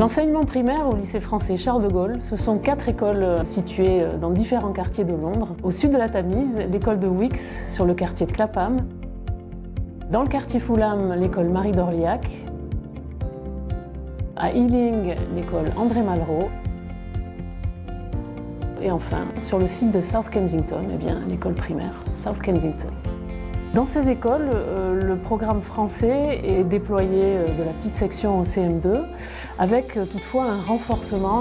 L'enseignement primaire au lycée français Charles de Gaulle, ce sont 4 écoles situées dans différents quartiers de Londres. Au sud de la Tamise, l'école de Wix sur le quartier de Clapham. Dans le quartier Fulham, l'école Marie d'Orliac. À Ealing, l'école André Malraux. Et enfin, sur le site de South Kensington, l'école primaire South Kensington. Dans ces écoles, le programme français est déployé de la petite section au CM2, avec toutefois un renforcement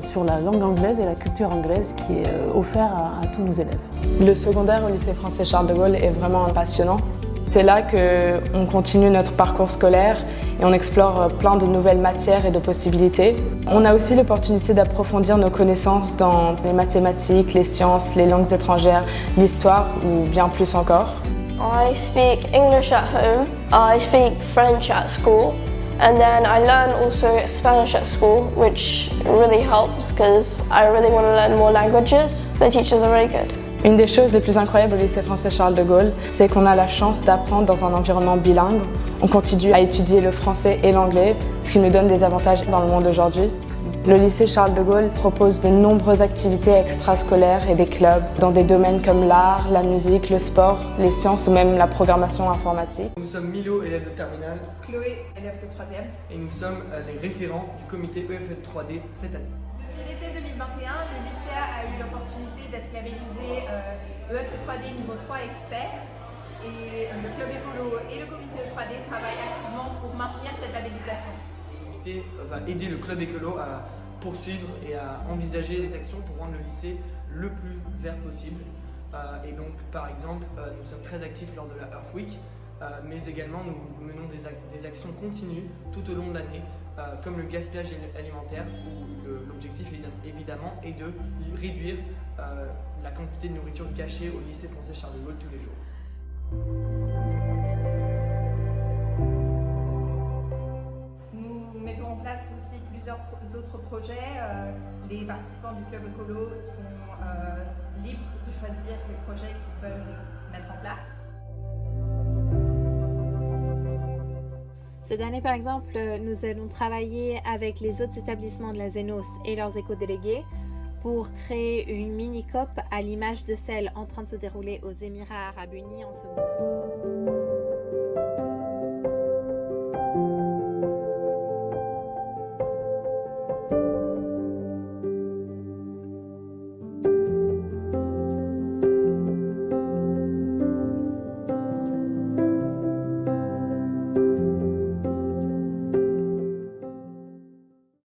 sur la langue anglaise et la culture anglaise qui est offert à tous nos élèves. Le secondaire au lycée français Charles de Gaulle est vraiment passionnant. C'est là qu'on continue notre parcours scolaire et on explore plein de nouvelles matières et de possibilités. On a aussi l'opportunité d'approfondir nos connaissances dans les mathématiques, les sciences, les langues étrangères, l'histoire ou bien plus encore. I speak English at home, I speak French at school, and then I learn also Spanish at school, which really helps because I really want to learn more languages. The teachers are very good. Une des choses les plus incroyables au lycée français Charles de Gaulle, c'est qu'on a la chance d'apprendre dans un environnement bilingue. On continue à étudier le français et l'anglais, ce qui nous donne des avantages dans le monde d'aujourd'hui. Le lycée Charles de Gaulle propose de nombreuses activités extrascolaires et des clubs dans des domaines comme l'art, la musique, le sport, les sciences ou même la programmation informatique. Nous sommes Milo, élève de terminale, Chloé, élève de 3e. et nous sommes les référents du comité EFE 3D cette année. Depuis l'été 2021, le lycéa a eu l'opportunité d'être labellisé EFE 3D niveau 3 expert et le club écolo et le comité 3D travaillent activement pour maintenir cette labellisation. Le comité va aider le club écolo à poursuivre et à envisager des actions pour rendre le lycée le plus vert possible. Et donc, par exemple, nous sommes très actifs lors de la Earth Week, mais également nous menons des actions continues tout au long de l'année, comme le gaspillage alimentaire, où l'objectif évidemment est de réduire la quantité de nourriture gâchée au lycée français Charles de Gaulle tous les jours. Nous mettons en place aussi plusieurs autres projets. Les participants du club écolo sont libres de choisir les projets qu'ils veulent mettre en place. Cette année, par exemple, nous allons travailler avec les autres établissements de la Zénos et leurs éco-délégués pour créer une mini-COP à l'image de celle en train de se dérouler aux Émirats Arabes Unis en ce moment.